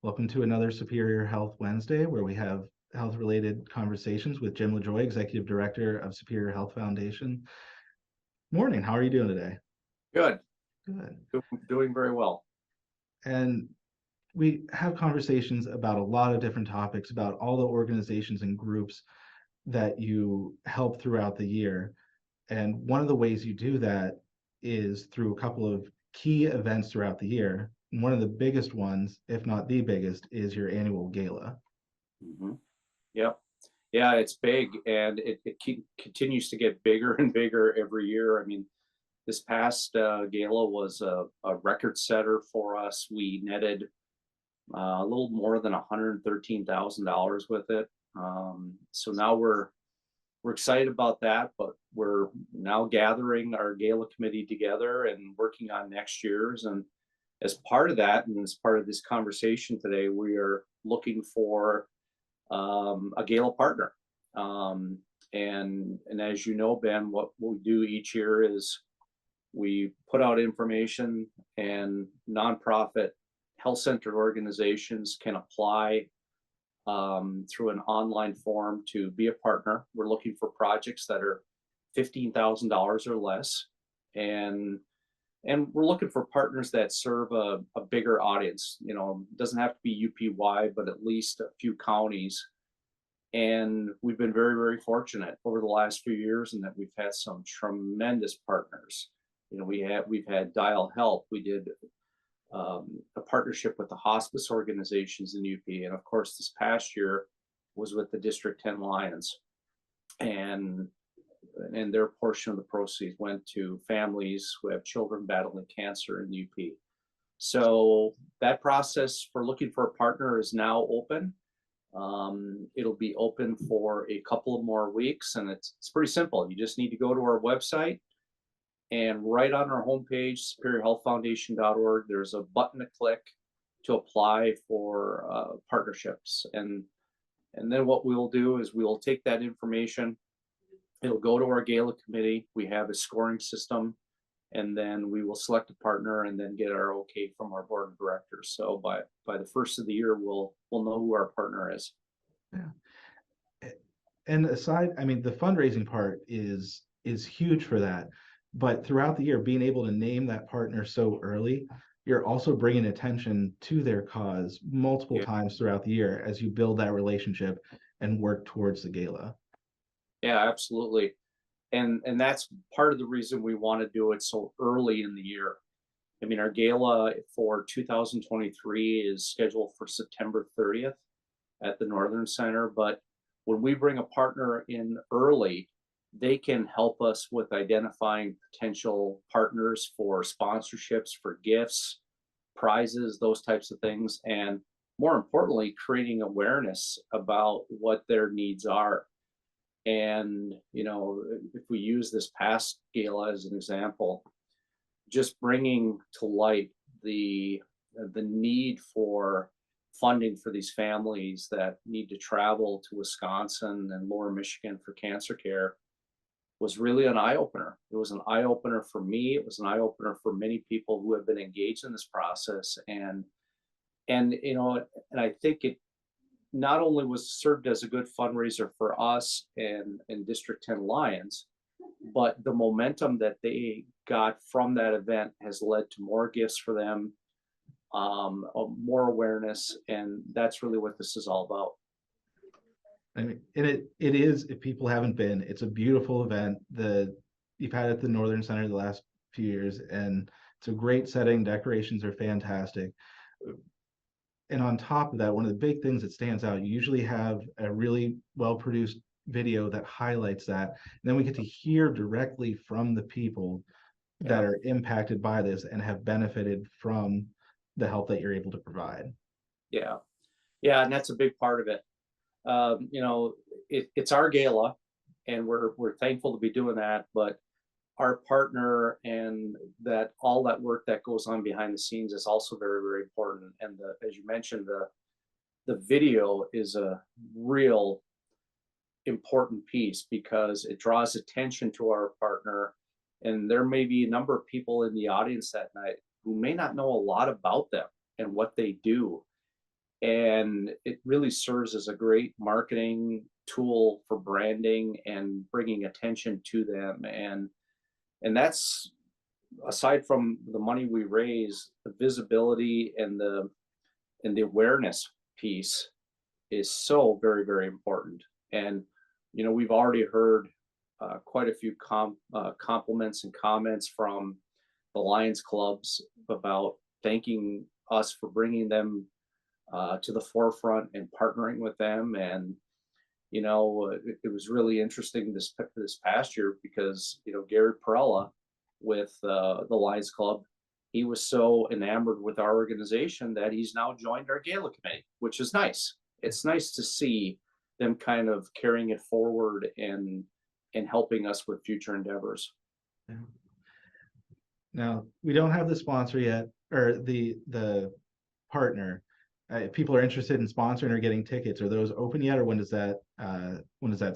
Welcome to another Superior Health Wednesday, where we have health-related conversations with Jim LaJoy, Executive Director of Superior Health Foundation. Morning, how are you doing today? Good. Good. Doing very well. And we have conversations about a lot of different topics, about all the organizations and groups that you help throughout the year. And one of the ways you do that is through a couple of key events throughout the year. And one of the biggest ones, if not the biggest, is your annual gala. hmm Yep. Yeah, it's big, and it continues to get bigger and bigger every year. I mean, this past gala was a record setter for us. We netted a little more than $113,000 with it. So now we're excited about that, but we're now gathering our gala committee together and working on next year's. And as part of that, and as part of this conversation today, we are looking for a Gala partner. And as you know, Ben, what we do each year is we put out information, and nonprofit health center organizations can apply through an online form to be a partner. We're looking for projects that are $15,000 or less, and we're looking for partners that serve a bigger audience. You know, it doesn't have to be UPY, but at least a few counties. And we've been very, very fortunate over the last few years in that we've had some tremendous partners. You know, we've had Dial Health. We did a partnership with the hospice organizations in UP, and of course, this past year was with the District 10 Lions, and their portion of the proceeds went to families who have children battling cancer in UP. So that process for looking for a partner is now open. It'll be open for a couple of more weeks, and it's pretty simple. You just need to go to our website, and right on our homepage, superiorhealthfoundation.org, there's a button to click to apply for partnerships. And then what we will do is we will take that information. It'll go to our gala committee. We have a scoring system, and then we will select a partner and then get our okay from our board of directors. So by the first of the year, we'll know who our partner is. Yeah. And aside, I mean, the fundraising part is huge for that. But throughout the year, being able to name that partner so early, you're also bringing attention to their cause multiple Yeah, times throughout the year as you build that relationship and work towards the gala. yeah, absolutely. And that's part of the reason we want to do it so early in the year. I mean, our gala for 2023 is scheduled for September 30th at the Northern Center. But when we bring a partner in early, they can help us with identifying potential partners for sponsorships, for gifts, prizes, those types of things. And more importantly, creating awareness about what their needs are. And, you know, if we use this past gala as an example, just bringing to light the need for funding for these families that need to travel to Wisconsin and Lower Michigan for cancer care was really an eye opener. It was an eye opener for me. It was an eye opener for many people who have been engaged in this process. And you know, and I think it not only was served as a good fundraiser for us and District 10 Lions, but the momentum that they got from that event has led to more gifts for them, more awareness, and that's really what this is all about. I mean, it is, if people haven't been, it's a beautiful event. You've had it at the Northern Center the last few years, and it's a great setting. Decorations are fantastic. And on top of that, one of the big things that stands out, you usually have a really well-produced video that highlights that. And then we get to hear directly from the people that Yeah, are impacted by this and have benefited from the help that you're able to provide. yeah, yeah, and that's a big part of it. You know, it's our gala, and we're thankful to be doing that. But our partner and that all that work that goes on behind the scenes is also very, very important. And as you mentioned, the video is a real important piece because it draws attention to our partner. And there may be a number of people in the audience that night who may not know a lot about them and what they do. And it really serves as a great marketing tool for branding and bringing attention to them. And that's, aside from the money we raise, the visibility and the awareness piece is so very, very important. And we've already heard quite a few compliments and comments from the Lions clubs about thanking us for bringing them to the forefront and partnering with them. And it was really interesting this past year because Gary Perella with the Lions Club, he was so enamored with our organization that he's now joined our Gala committee, which is nice. It's nice to see them kind of carrying it forward and helping us with future endeavors. Yeah. Now, we don't have the sponsor yet, or the partner. If people are interested in sponsoring or getting tickets, are those open yet, or when does that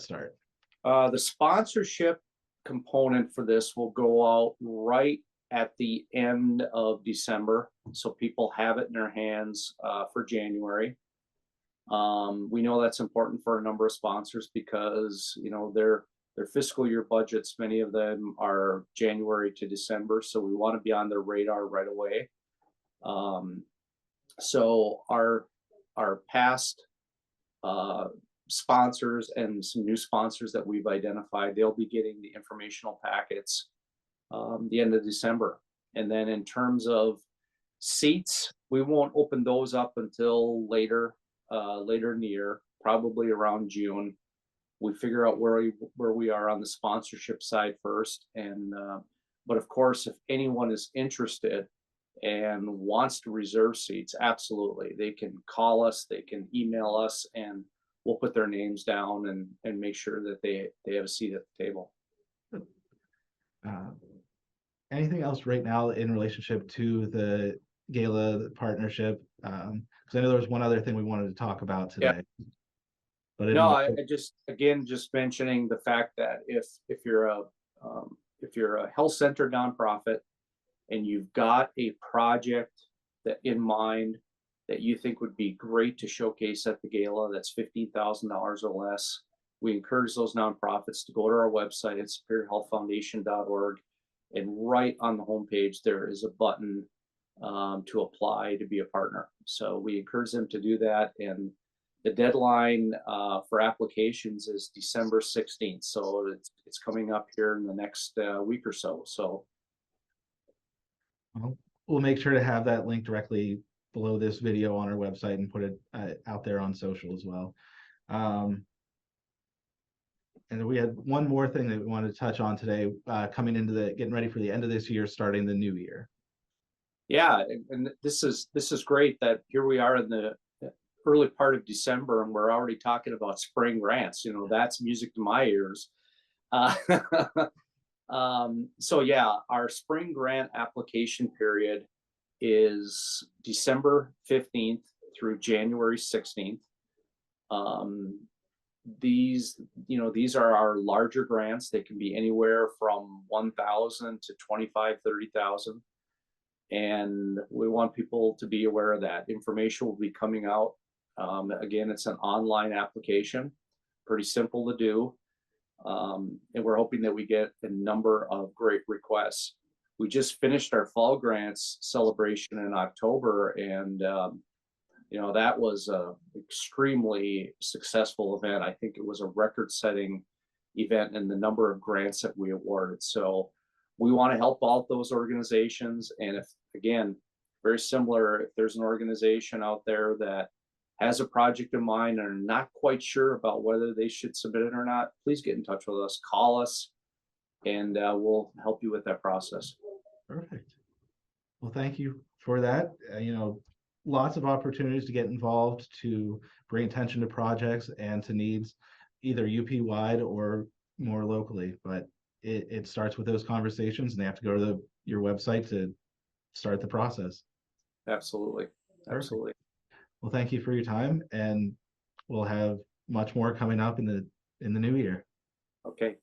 start? The sponsorship component for this will go out right at the end of December, so people have it in their hands for January. We know that's important for a number of sponsors because their fiscal year budgets, many of them are January to December, so we want to be on their radar right away. So our past sponsors and some new sponsors that we've identified, they'll be getting the informational packets the end of December. And then in terms of seats, we won't open those up until later in the year, probably around June. We figure out where we are on the sponsorship side first. And but of course, if anyone is interested and wants to reserve seats, absolutely, they can call us, they can email us, and we'll put their names down and make sure that they have a seat at the table. Anything else right now in relationship to the Gala partnership? Because I know there was one other thing we wanted to talk about today. Yeah. But no, I just mentioning the fact that if you're a health center nonprofit and you've got a project that in mind that you think would be great to showcase at the gala that's $15,000 or less, we encourage those nonprofits to go to our website at superiorhealthfoundation.org, and right on the homepage there is a button to apply to be a partner. So we encourage them to do that, and the deadline for applications is December 16th. So it's coming up here in the next week or so. So we'll make sure to have that link directly below this video on our website and put it out there on social as well. And we had one more thing that we wanted to touch on today, getting ready for the end of this year, starting the new year. Yeah, and this is great that here we are in the early part of December and we're already talking about spring grants. That's music to my ears. So yeah, our spring grant application period is December 15th through January 16th. These are our larger grants. They can be anywhere from 1,000 to 25, 30,000. And we want people to be aware of that. Information will be coming out. Again, it's an online application, pretty simple to do. And we're hoping that we get a number of great requests. We just finished our fall grants celebration in October, and that was a extremely successful event. I think it was a record-setting event in the number of grants that we awarded. So we want to help out those organizations. And if, again, very similar, if there's an organization out there that has a project in mind and are not quite sure about whether they should submit it or not, please get in touch with us, call us, and we'll help you with that process. Perfect. Well, thank you for that. Lots of opportunities to get involved, to bring attention to projects and to needs, either UP wide or more locally. But it starts with those conversations, and they have to go to your website to start the process. Absolutely. Absolutely. Perfect. Well, thank you for your time, and we'll have much more coming up in the new year. Okay.